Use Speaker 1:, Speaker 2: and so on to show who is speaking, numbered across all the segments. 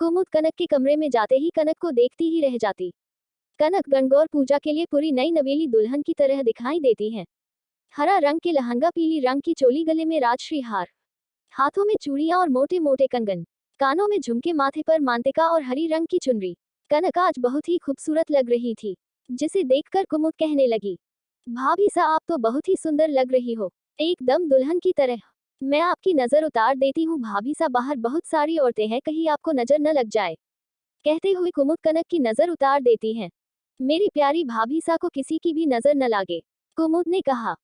Speaker 1: कुमुद कनक के कमरे में जाते ही कनक को देखती ही रह जाती। कनक गणगौर पूजा के लिए पूरी नई नवेली दुल्हन की तरह दिखाई देती है। हरा रंग के लहंगा, पीली रंग की चोली, गले में राजश्री हार, हाथों में चूड़ियां और मोटे मोटे कंगन, कानों में झुमके, माथे पर मांतिका और हरी रंग की चुनरी। कनक आज बहुत ही खूबसूरत लग रही थी, जिसे देखकर कुमुद कहने लगी, भाभी सा आप तो बहुत ही सुंदर लग रही हो, एकदम दुल्हन की तरह। मैं आपकी नजर उतार देती हूँ भाभी सा, बाहर बहुत सारी औरतें हैं, कहीं आपको नजर न लग जाए। कहते हुए कुमुद कनक की नजर उतार देती हैं। मेरी प्यारी भाभी सा को किसी की भी नजर न लागे, कुमुद ने कहा।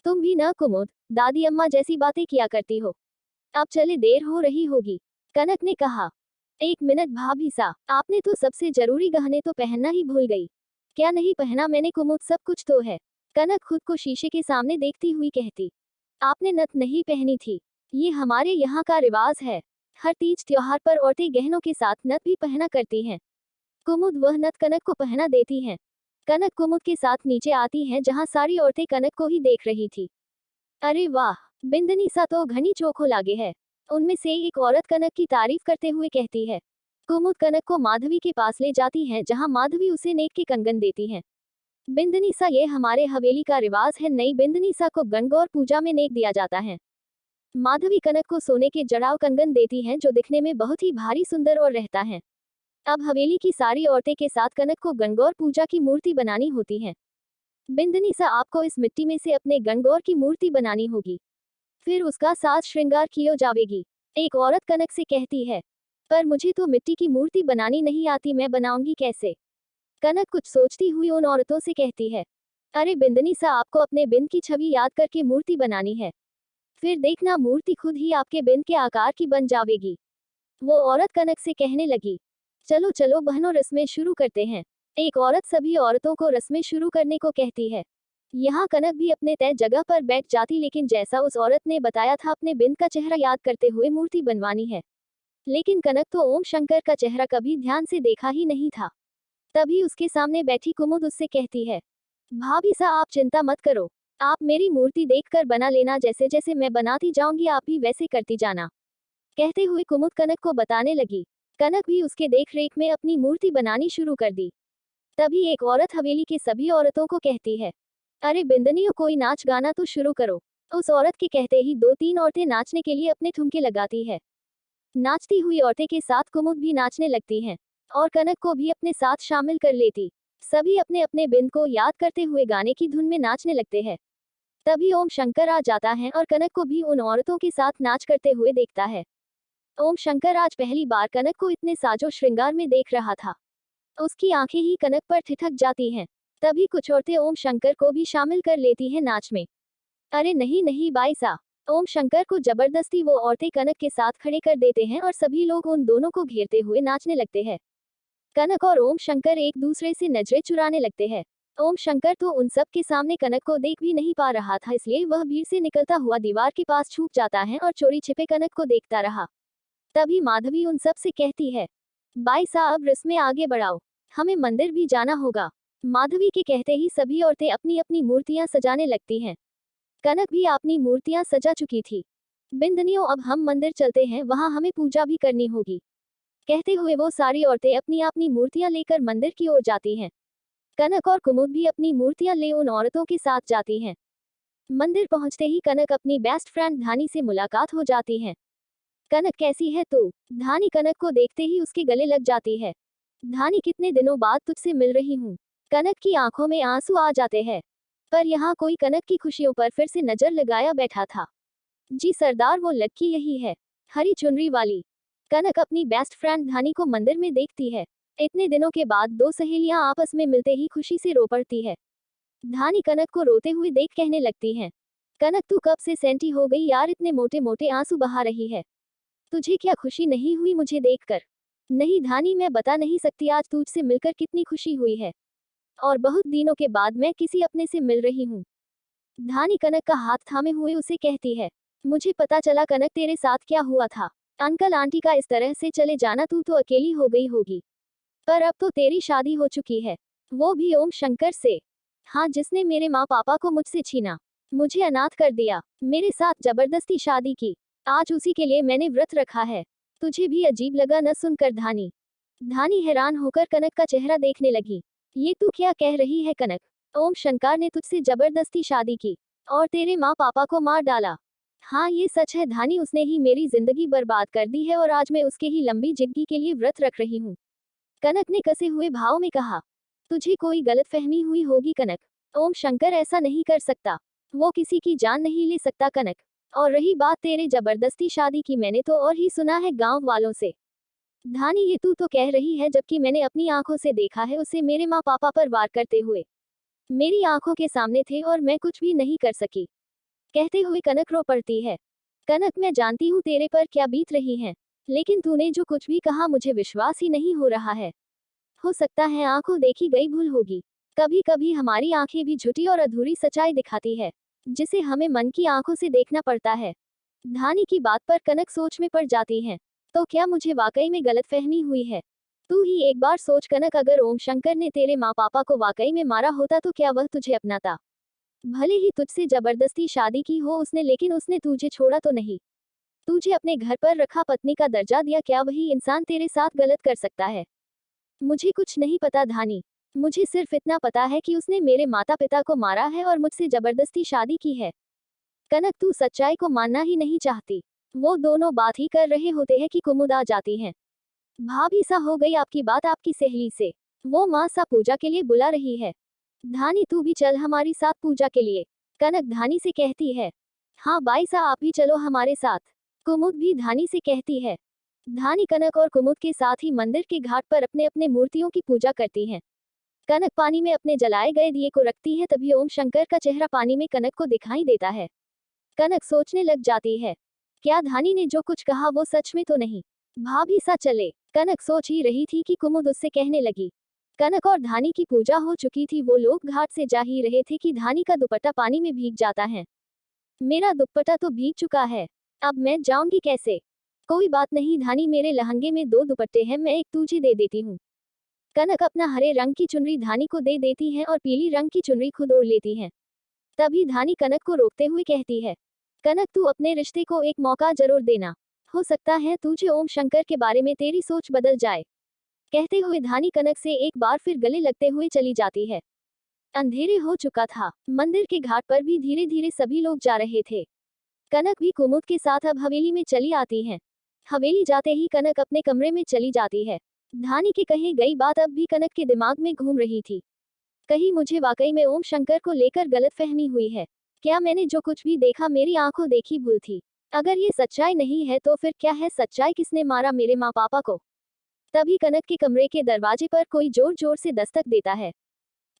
Speaker 1: तुम भी न कुमुद, दादी अम्मा जैसी बातें किया करती हो। अब चले, देर हो रही होगी, कनक ने कहा। एक मिनट भाभी सा, आपने तो सबसे जरूरी गहने तो पहनना ही भूल गई। क्या नहीं पहना मैंने कुमुद, सब कुछ तो है। कनक खुद को शीशे के सामने देखती हुई कहती, आपने नथ नहीं पहनी थी, ये हमारे यहाँ का रिवाज है। हर तीज त्योहार पर औरतें गहनों के साथ नथ भी पहना करती हैं। कुमुद वह नथ कनक को पहना देती हैं। कनक कुमुद के साथ नीचे आती हैं, जहाँ सारी औरतें कनक को ही देख रही थी। अरे वाह, बिंदनी सा तो घनी चोखो लागे है, उनमें से एक औरत कनक की तारीफ करते हुए कहती है। कुमुद कनक को माधवी के पास ले जाती है, जहाँ माधवी उसे नेक के कंगन देती है। बिंदनी सा, ये हमारे हवेली का रिवाज है, नई बिंदनी सा को गणगौर पूजा में नेक दिया जाता है। माधवी कनक को सोने के जड़ाव कंगन देती हैं, जो दिखने में बहुत ही भारी सुंदर और रहता है। अब हवेली की सारी औरतें के साथ कनक को गणगौर पूजा की मूर्ति बनानी होती है। बिंदनी सा, आपको इस मिट्टी में से अपने गणगौर की मूर्ति बनानी होगी, फिर उसका साज श्रृंगार किया जावेगी। एक औरत कनक से कहती है, पर मुझे तो मिट्टी की मूर्ति बनानी नहीं आती, मैं बनाऊंगी कैसे। कनक कुछ सोचती हुई उन औरतों से कहती है, अरे बिंदनी सा, आपको अपने बिंद की छवि याद करके मूर्ति बनानी है, फिर देखना मूर्ति खुद ही आपके बिंद के आकार की बन जावेगी। वो औरत कनक से कहने लगी, चलो चलो बहनों, रस्में शुरू करते हैं। एक औरत सभी औरतों को रस्में शुरू करने को कहती है। यहाँ कनक भी अपने तय जगह पर बैठ जाती, लेकिन जैसा उस औरत ने बताया था, अपने बिंद का चेहरा याद करते हुए मूर्ति बनवानी है। लेकिन कनक तो ओम शंकर का चेहरा कभी ध्यान से देखा ही नहीं था। तभी उसके सामने बैठी कुमुद उससे कहती है, भाभी सा आप चिंता मत करो, आप मेरी मूर्ति देखकर बना लेना, जैसे जैसे मैं बनाती जाऊंगी आप भी वैसे करती जाना। कहते हुए कुमुद कनक को बताने लगी। कनक भी उसके देख रेख में अपनी मूर्ति बनानी शुरू कर दी। तभी एक औरत हवेली की सभी औरतों को कहती है, अरे बिंदनियों, कोई नाच गाना तो शुरू करो। उस औरत के कहते ही दो तीन औरतें नाचने के लिए अपने ठुमके लगाती है। नाचती हुई औरतें के साथ कुमुद भी नाचने लगती हैं और कनक को भी अपने साथ शामिल कर लेती। सभी अपने अपने बिंद को याद करते हुए गाने की धुन में नाचने लगते हैं। तभी ओम शंकर आ जाता है और कनक को भी उन औरतों के साथ नाच करते हुए देखता है। ओम शंकर आज पहली बार कनक को इतने साजो श्रृंगार में देख रहा था। उसकी आंखें ही कनक पर ठिठक जाती हैं। तभी कुछ औरतें ओम शंकर को भी शामिल कर लेती हैं नाच में। अरे नहीं नहीं बाईसा, ओम शंकर को जबरदस्ती वो औरतें कनक के साथ खड़े कर देते हैं और सभी लोग उन दोनों को घेरते हुए नाचने लगते हैं। कनक और ओम शंकर एक दूसरे से नजरें चुराने लगते हैं। ओम शंकर तो उन सब के सामने कनक को देख भी नहीं पा रहा था, इसलिए वह भीड़ से निकलता हुआ दीवार के पास छुप जाता है और चोरी छिपे कनक को देखता रहा। तभी माधवी उन सब से कहती है, बाई साहब रस्में आगे बढ़ाओ, हमें मंदिर भी जाना होगा। माधवी के कहते ही सभी औरतें अपनी अपनी मूर्तियां सजाने लगती हैं। कनक भी अपनी मूर्तियां सजा चुकी थी। बिंदनियों, अब हम मंदिर चलते हैं, वहां हमें पूजा भी करनी होगी। कहते हुए वो सारी औरतें अपनी अपनी मूर्तियां लेकर मंदिर की ओर जाती हैं। कनक और कुमुद भी अपनी मूर्तियां ले उन औरतों के साथ जाती हैं। मंदिर पहुंचते ही कनक अपनी बेस्ट फ्रेंड धानी से मुलाकात हो जाती है। कनक कैसी है तू? धानी कनक को देखते ही उसके गले लग जाती है। धानी, कितने दिनों बाद तुझसे मिल रही हूँ। कनक की आंखों में आंसू आ जाते हैं। पर यहाँ कोई कनक की खुशियों पर फिर से नजर लगाया बैठा था। जी सरदार, वो लड़की यही है, हरी चुनरी वाली। कनक अपनी बेस्ट फ्रेंड धानी को मंदिर में देखती है। इतने दिनों के बाद दो सहेलियां आपस में मिलते ही खुशी से रो पड़ती है। धानी कनक को रोते हुए देख कहने लगती है, कनक तू कब से सेंटी हो गई यार, इतने मोटे मोटे आंसू बहा रही है। तुझे क्या खुशी नहीं हुई मुझे देखकर? नहीं धानी, मैं बता नहीं सकती आज तुझसे मिलकर कितनी खुशी हुई है, और बहुत दिनों के बाद मैं किसी अपने से मिल रही हूँ। धानी कनक का हाथ थामे हुए उसे कहती है, मुझे पता चला कनक तेरे साथ क्या हुआ था। अंकल आंटी का इस तरह से चले जाना, तू तो अकेली हो गई होगी। पर अब तो तेरी शादी हो चुकी है, वो भी ओम शंकर से। हाँ, जिसने मेरे माँ पापा को मुझसे छीना, मुझे अनाथ कर दिया, मेरे साथ जबरदस्ती शादी की। आज उसी के लिए मैंने व्रत रखा है। तुझे भी अजीब लगा न सुनकर धानी। धानी हैरान होकर कनक का चेहरा देखने लगी। ये तू क्या कह रही है कनक? ओम शंकर ने तुझसे जबरदस्ती शादी की और तेरे माँ पापा को मार डाला। हाँ ये सच है धानी, उसने ही मेरी जिंदगी बर्बाद कर दी है और आज मैं उसके ही लंबी जिंदगी के लिए व्रत रख रही हूँ। कनक ने कसे हुए भाव में कहा। तुझे कोई गलतफहमी हुई होगी कनक। ओम शंकर ऐसा नहीं कर सकता, वो किसी की जान नहीं ले सकता कनक। और रही बात तेरे जबरदस्ती शादी की, मैंने तो और ही सुना है गांव वालों से। धानी ये तू तो कह रही है, जबकि मैंने अपनी आंखों से देखा है उसे मेरे माँ पापा पर वार करते हुए। मेरी आंखों के सामने थे और मैं कुछ भी नहीं कर सकी। कहते हुए कनक रो पड़ती है। कनक मैं जानती हूँ तेरे पर क्या बीत रही है, लेकिन तूने जो कुछ भी कहा मुझे विश्वास ही नहीं हो रहा है। हो सकता है आंखों देखी गई भूल होगी। कभी कभी हमारी आंखें भी झूठी और अधूरी सच्चाई दिखाती है, जिसे हमें मन की आंखों से देखना पड़ता है। धानी की बात पर कनक सोच में पड़ जाती है। तो क्या मुझे वाकई में गलतफहमी हुई है? तू ही एक बार सोच कनक, अगर ओम शंकर ने तेरे माँ पापा को वाकई में मारा होता तो क्या वह तुझे अपनाता? भले ही तुझसे जबरदस्ती शादी की हो उसने, लेकिन उसने तुझे छोड़ा तो नहीं। तुझे अपने घर पर रखा, पत्नी का दर्जा दिया, क्या वही इंसान तेरे साथ गलत कर सकता है? मुझे कुछ नहीं पता धानी। मुझे सिर्फ इतना पता है कि उसने मेरे माता पिता को मारा है और मुझसे जबरदस्ती शादी की है। कनक तू सच्चाई को मानना ही नहीं चाहती। वो दोनों बात ही कर रहे होते हैं कि कुमुद आ जाती है। भाभी सा हो गई आपकी बात आपकी सहेली से। वो माँ सा पूजा के लिए बुला रही है। धानी तू भी चल हमारी साथ पूजा के लिए। कनक धानी से कहती है। हाँ बाई सा आप भी चलो हमारे साथ। कुमुद भी धानी से कहती है। धानी कनक और कुमुद के साथ ही मंदिर के घाट पर अपने अपने मूर्तियों की पूजा करती हैं। कनक पानी में अपने जलाए गए दिए को रखती है, तभी ओम शंकर का चेहरा पानी में कनक को दिखाई देता है। कनक सोचने लग जाती है, क्या धानी ने जो कुछ कहा वो सच में तो नहीं? भाभी सा चले। कनक सोच ही रही थी कि कुमुद उससे कहने लगी। कनक और धानी की पूजा हो चुकी थी, वो लोग घाट से जा ही रहे थे कि धानी का दुपट्टा पानी में भीग जाता है। मेरा दुपट्टा तो भीग चुका है, अब मैं जाऊंगी कैसे? कोई बात नहीं धानी, मेरे लहंगे में 2 दुपट्टे हैं, मैं एक तुझे दे देती हूँ। कनक अपना हरे रंग की चुनरी धानी को दे देती है और पीली रंग की चुनरी खुद ओढ़ लेती है। तभी धानी कनक को रोकते हुए कहती है, कनक तू अपने रिश्ते को एक मौका जरूर देना। हो सकता है तुझे ओम शंकर के बारे में तेरी सोच बदल जाए। कहते हुए धानी कनक से एक बार फिर गले लगते हुए चली जाती है। अंधेरे हो चुका था। मंदिर के घाट पर भी धीरे धीरे सभी लोग जा रहे थे। कनक भी कुमुद के साथ अब हवेली में चली आती है। हवेली जाते ही कनक अपने कमरे में चली जाती है। धानी की कही गई बात अब भी कनक के दिमाग में घूम रही थी। कहीं मुझे वाकई में ओम शंकर को लेकर गलतफहमी हुई है? क्या मैंने जो कुछ भी देखा मेरी आंखों देखी भूल थी? अगर ये सच्चाई नहीं है तो फिर क्या है सच्चाई? किसने मारा मेरे माँ पापा को? तभी कनक के कमरे के दरवाजे पर कोई जोर जोर से दस्तक देता है।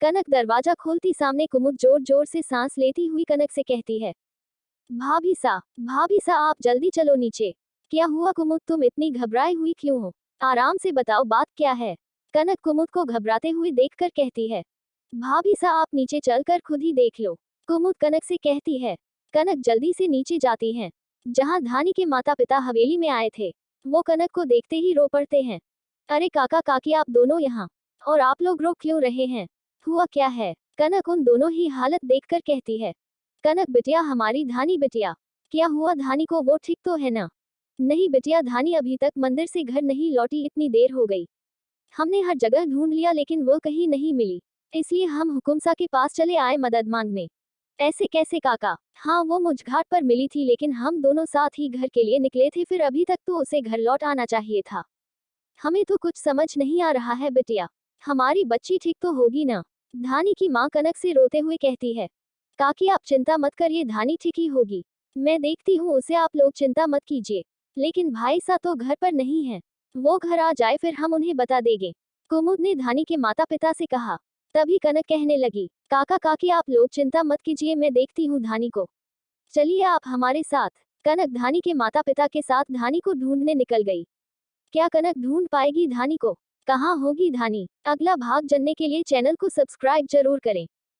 Speaker 1: कनक दरवाजा खोलती सामने कुमुद जोर जोर से सांस लेती हुई कनक से कहती है, भाभी सा आप जल्दी चलो नीचे। क्या हुआ कुमुद, तुम इतनी घबराई हुई क्यों हो? आराम से बताओ बात क्या है? कनक कुमुद को घबराते हुए देखकर कहती है, भाभी सा आप नीचे चलकर खुद ही देख लो। कुमुद कनक से कहती है। कनक जल्दी से नीचे जाती है। जहां धानी के माता पिता हवेली में आए थे, वो कनक को देखते ही रो पड़ते हैं। अरे काका काकी आप दोनों यहाँ, और आप लोग रो क्यों रहे हैं? हुआ क्या है? कनक उन दोनों ही हालत देखकर कहती है। कनक बिटिया, हमारी धानी बिटिया, क्या हुआ धानी को, वो ठीक तो है ना? नहीं बिटिया, धानी अभी तक मंदिर से घर नहीं लौटी, इतनी देर हो गई। हमने हर जगह ढूंढ लिया लेकिन वो कहीं नहीं मिली, इसलिए हम हुकुमसा के पास चले आए मदद मांगने। ऐसे कैसे काका? हाँ वो मुझ घाट पर मिली थी, लेकिन हम दोनों साथ ही घर के लिए निकले थे, फिर अभी तक तो उसे घर लौट आना चाहिए था। हमें तो कुछ समझ नहीं आ रहा है बिटिया, हमारी बच्ची ठीक तो होगी ना? धानी की माँ कनक से रोते हुए कहती है। काकी आप चिंता मत करिए, धानी ठीक ही होगी, मैं देखती हूँ उसे, आप लोग चिंता मत कीजिए। लेकिन भाई सा तो घर पर नहीं है, वो घर आ जाए फिर हम उन्हें बता देंगे, कुमुद ने धानी के माता पिता से कहा। तभी कनक कहने लगी, काका काकी आप लोग चिंता मत कीजिए, मैं देखती हूँ धानी को, चलिए आप हमारे साथ। कनक धानी के माता पिता के साथ धानी को ढूंढने निकल गई। क्या कनक ढूंढ पाएगी धानी को? कहाँ होगी धानी? अगला भाग जानने के लिए चैनल को सब्सक्राइब जरूर करें।